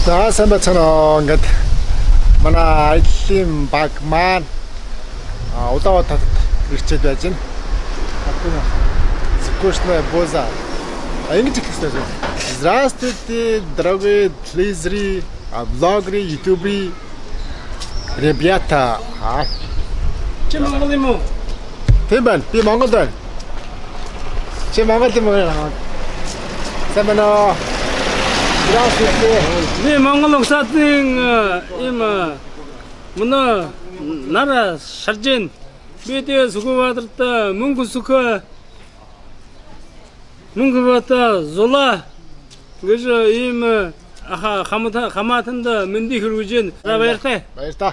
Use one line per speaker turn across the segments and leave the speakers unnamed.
За сайн байцгаана. Ингээд манай аяллаа баг маань Улаанбаатарт ирчээд байж байна. Скучная поза. Ингэж хэлсэн. Здравствуйте, дорогие телезрители, блогеры, ютуберы, ребята.
Чи Монгол юм уу?
Тийм байна. Би Монгол байна. Чи Монгол юм уу? Сайн байна уу? Здравствуйте.
Би Монгол улсатын им мөн нара шаржин. Би тэгээ Сүхбаатарт Мөнгөбата зула гэж им хамаатанд мэндийг хүргэж байна. За баяртай.
Баяртай.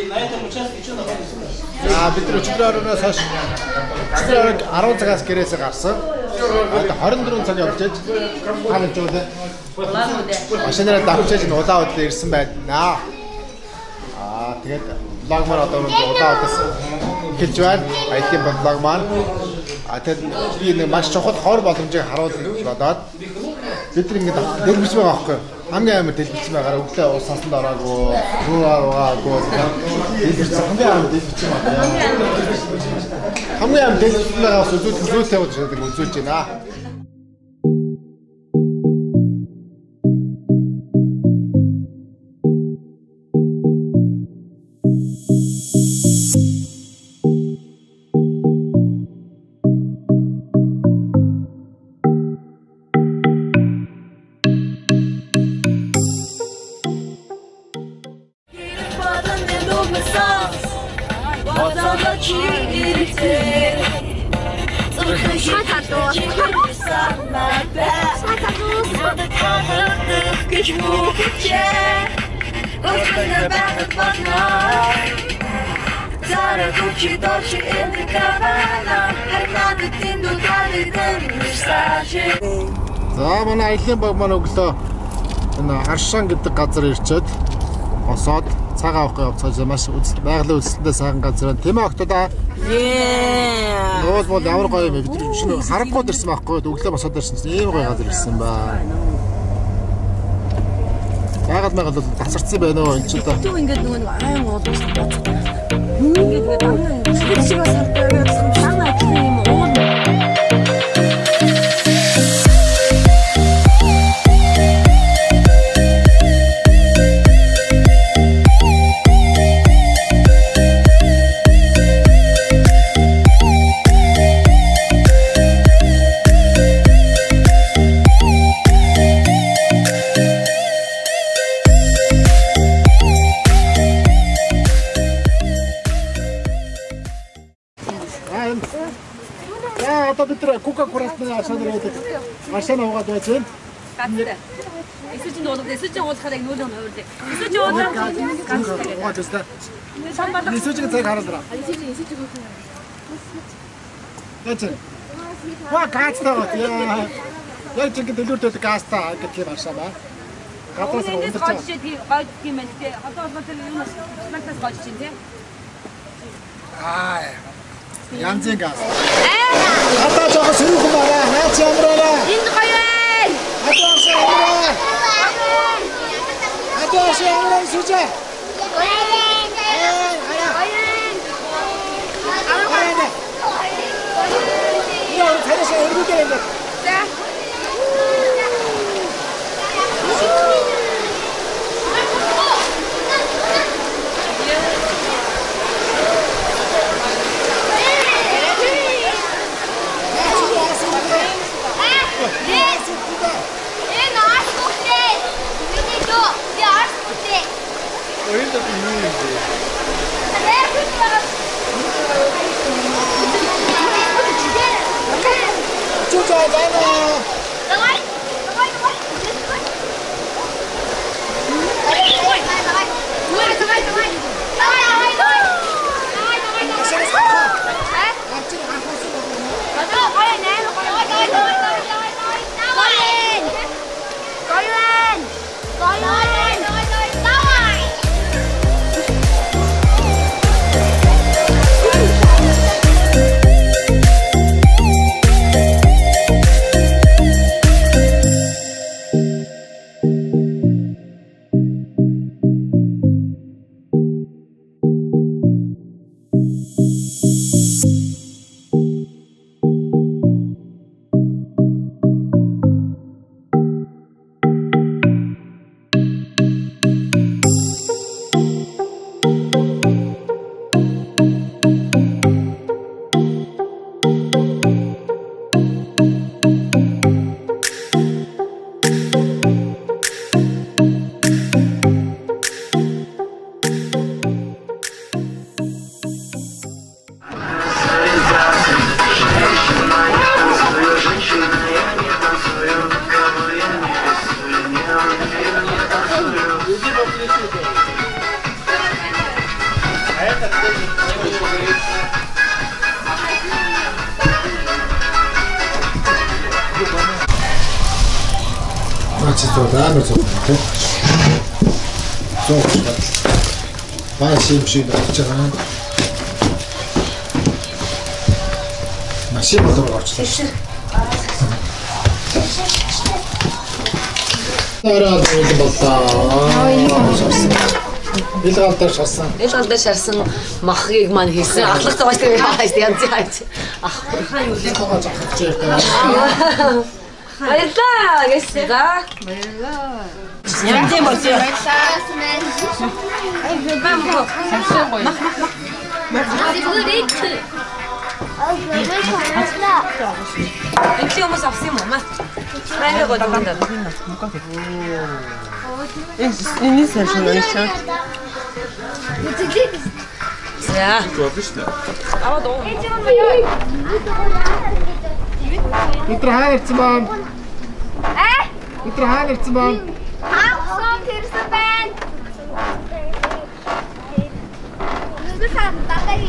На этом участке что находится?
Бид нар өчигдрөөс хойш 10 цагаас гэрээсээ гарсан. 24 цаг явж ээж хаана ч үлээ. Машинаараа давчиж Улаанбаатар ирсэн байна. Тэгээд блог маань одоо Улаанбаатараас эхэлж байна. IT блог маань. Тэгээд би нэг маш чухал хор боломжийг харуулж бодоод бид нар ингэ дэлбэж байгаа байхгүй. Хамгийн амар дэлбэж байгаараа өглөө ус сансанд ороогүй, руугаагүй. Хамгийн амар дэлбэж байгаа. Хамгийн амар дэлбэж байгаас үзүүлэлтээ үзүүлж байна. За манай аяллаа баг маань өглөө энэ Харшаан гэдэг газар ирчээд осоод цагаан авах явцгааж маш байгалийн үзэлтэндээ сайхан газар байна. Тийм ээ октод аа. Бол ямар гоё юм бэ? Бид шинэ харахгүй ирсэн байхгүй. Өглөө босоод ирсэн чинь ийм гоё газар ирсэн ба. Байгаль бол тасарсан байна уу энэ ч одоо.
Тэгвэл ингээд нөгөө айн уулуус боцдог. Ингээд дамнаа шигээс хартаад санаа тийм юм уу?
Машина угаад байж байна.
Газар. Эсвэл чинь уулахаар яг нүүл нөөрдөө. Эсвэл чинь уулах газар.
Угаад өстэй.
Самбал.
Нисүүжиг цаг хараад.
Нисүүжиг өгөх юм.
Яач. Газ таваад яа. Яг чинь дэлгүүртэй газтаа гэдэг юм ашаа ба. Гадаас
өндөр цаа. Гойд юм байна те. Одоо бол тэр юунаас плантаас гойд чинь те.
Янзын газ. Одоо жоо сөрөг юм аа. Наач ямраа.
Энд гоё ээ.
Атош ямраа сүжээ. Яа, тэрээс өргөдөө юм.
За.
Oyunda bir yürüyüş. Çocuğa bana.
Давай.
цэцүүд амар зүг тийм. Зүг. Баа шиг болж байгаа. Машин мотор орчлоо. Араа дөрөв боллоо. Илгаалдаа шарсан.
Илгаалдаа шарсан махыг маань хийсэн. Ахлах цогц тэр янз яаж. Ах хаа юу л
байгаа захиж байгаа.
Баярлаа гэсээ. Баярлаа. Янз юм бол баярлаа. Энд юмс авсан юм уу? Байна гоо дандаа. Энэ сэшн онцоо. За. Аа доо.
Өдөр хаагцсан баа. Өдөр хаагцсан баа.
Хаагсан тэрсэн байна. Нүгэл хан дагай.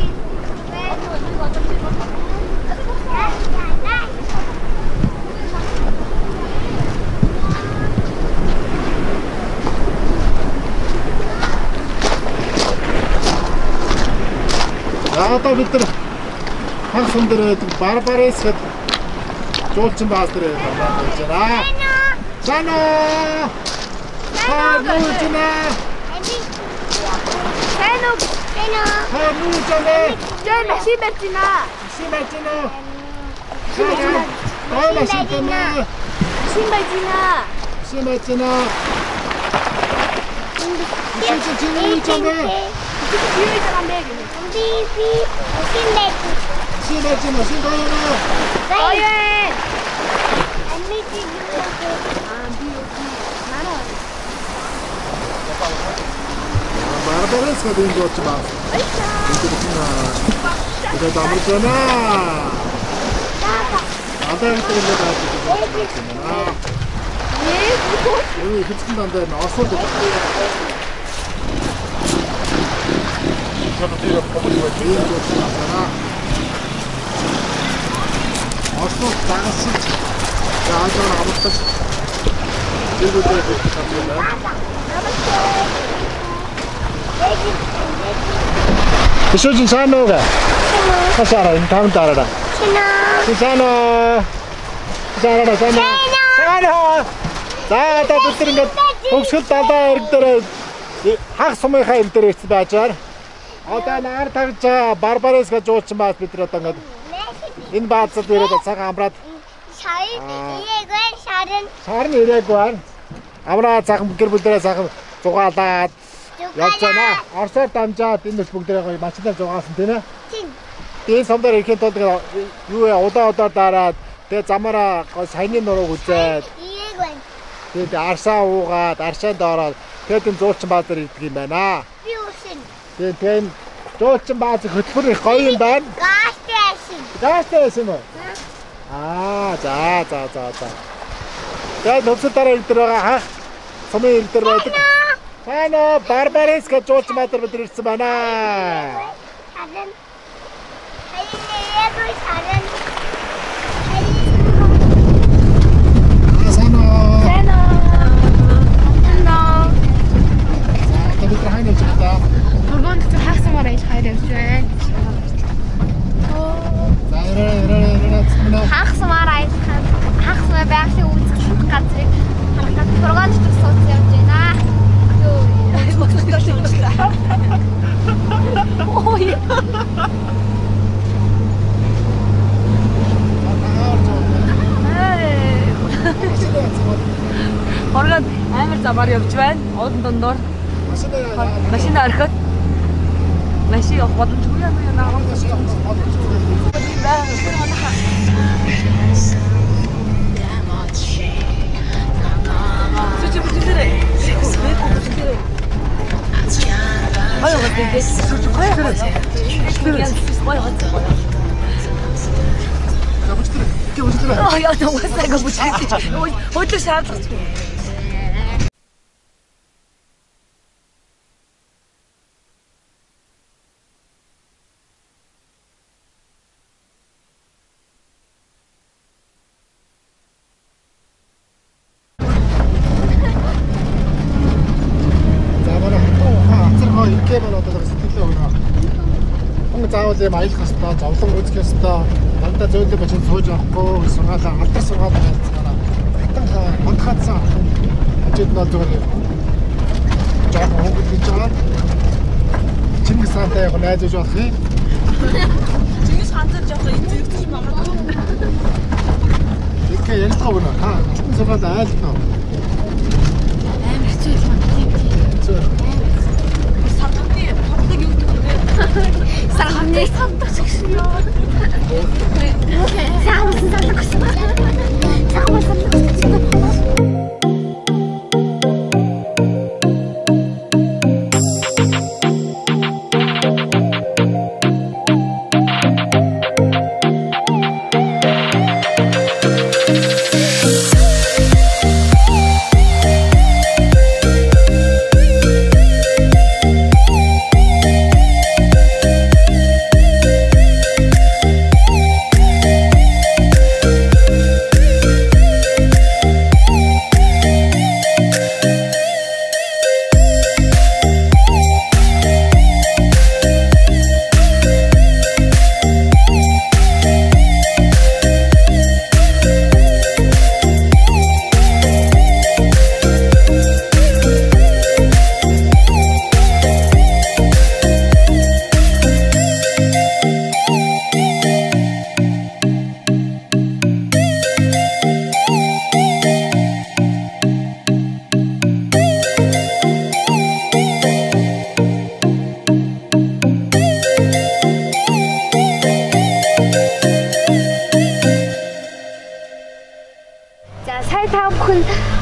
Одоо бид нар хагас өндөр барбарес гэд жуулчин баас дээр байж байна. Сано! Хануучна!
Сано!
Хануучна!
Жаа машин бачина.
Машин бачина. Машин бачина. Машин бачина. Барбарес гэдэг нь ч баа. Это дамжана. Одоо энэ дээр байна. Ээ хэцэн дандаа носоод байна. Ослоо тагасч яагаад амттай зэрэгтэй байна. Тэшүүжин санаага. Хасара энэ таам дараа. Сана. Сана. Сана. За одоо бид ингээд хөвсгөл далаа эрг дээр хаг сумынхаа эрг дээр ирсэн байж байгаа. Одоо наар тагж барбарес гэж жуулчин баас бид нар одоо ингээд энэ баазад ирээд цагаан амраад шарын ирээгүй. Амраа цагаан гэр бүлдээ цагаан зугаалаад явж байна. Орсоор дамжаад энэ бүгдээ машинаар зугаасан тийм ээ. Тийм самдар ирэхэд тод юу удаа дараад тэгээ замаараа саяны нурууг үзээд тэгээд арсаа уугаад аршаанд ороод тэгээд энэ зуулчин бааз дээр ирдэг юм байна.
Би үсэн.
Тэгээд жуулчин бааз хөтөлбөр их гоё юм байна. Гастай юм уу? За. Тэгээд нөхцөл дараа ирдэг байгаа хаа. Сумын ирдэг байдаг. Хана барбарес гэж жуулчин бааз дээр бид ирсэн байна.
Харин Бургунд хагасмаар ил хайр явж байна. Хагасмаар ил хагасмаа байгалийн үзэх газрыг харахад бургунд сууц явж байна. Ой.
Хоргод амар замаар явж байна. Уудан дондор. Машин ороход машин явах боломжгүй юм наа. Сүчи бүжигэрэй. Хаяа гэдэг. Сүчи хаяа. Яа, томсаг бүжигэрэй. Хөдөл шаардлагатай.
тийм аялах ёстой, зовлон үзэх ёстой. Дандаа зөөлөн бачин сууж авахгүй сургаалаа алдар сургаал байцгаараа. Хатан хонхаацсан хажууд нь бол зүгээр жоохон хөнгөл гэж байгаа. Чингис хаантай яг найз гэж болох юм.
Чингис хаантай жоохон энэ зэрэгч магадгүй.
Ихэ ялтаа өгнө. Та чингис сургаал айлтнаа.
Амар хэцүү юм.
Сарганы хамтдаг юу гэдэг вэ?
Сарганы хамтдаг гэсэн юм. Саргасан гэсэн. Саргасан гэсэн.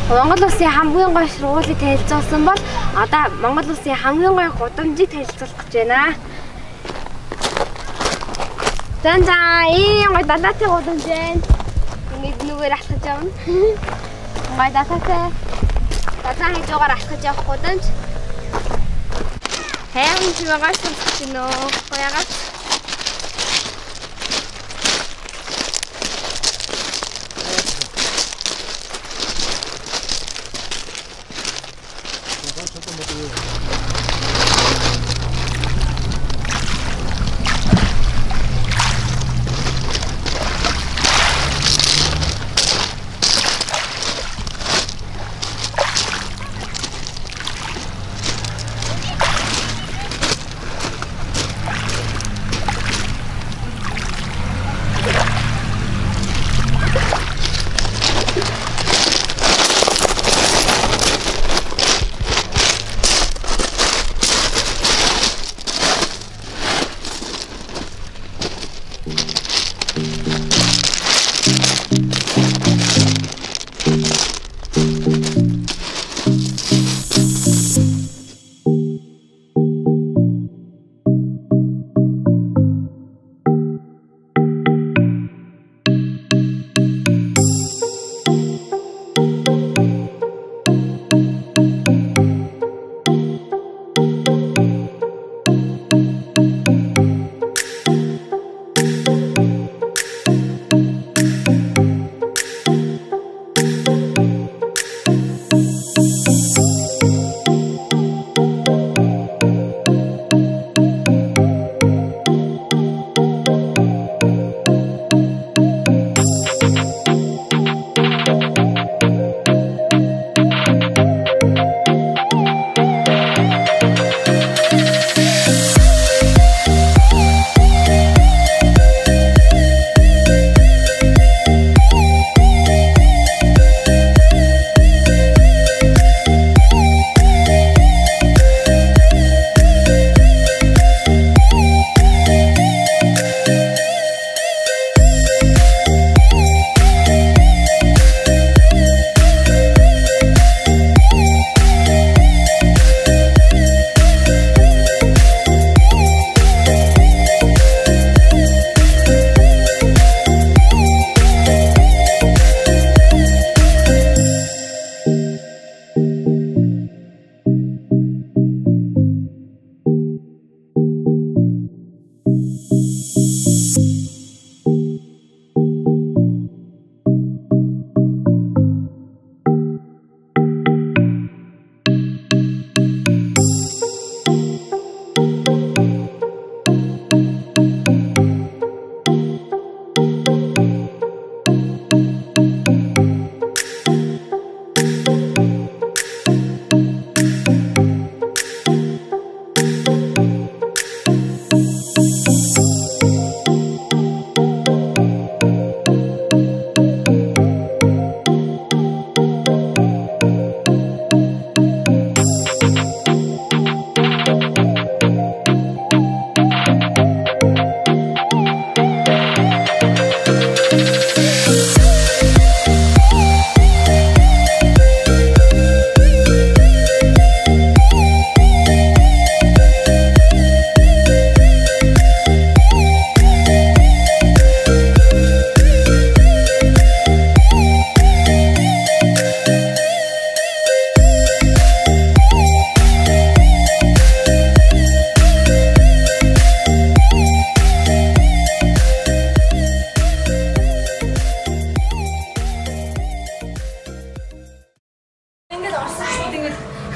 Монгол улсын хамгийн гоё сургуулийг танилцуулсан бол одоо Монгол улсын хамгийн гоё гудамжийг танилцуулах гэж байна. За ийм гоё далайтай гудамж байна. Ингээд нүгээр алхаж явна. Гоё далайтай. Далай хажуугаар алхаж явах гудамж. Хайрын чимээгээр сонсож байна уу? Гоёгаас.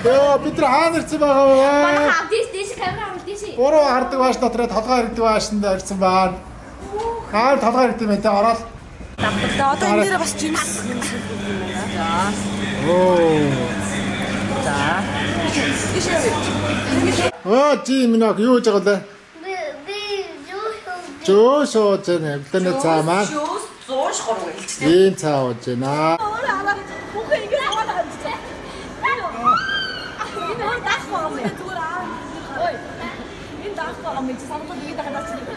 Йоо бид нар хаана ирсэн байгаа вэ?
Манай дээш камера авах дээш.
Буруу хардаг baаш дотроо толгой ирдэг baашнд ирсэн байна. Хаана толгой ирдэг юм бэ? Ороод.
Одоо энэ дээр бас жимс.
Оо.
За.
Оо жимнок юу гэж байгаа лээ? Жоо зэнэ битэнэ цаа маань.
Шүүс 100 хорог хэлчихсэн.
Ийм цаа ууж байна.
Өөрөө аваад бүхэн ингэ аваад авчихсан. Энэ хөө даах юм бэ? Зүгээр аа. Ой. Энэ даах юм чи санагдаад нэг дахиад авчихсан.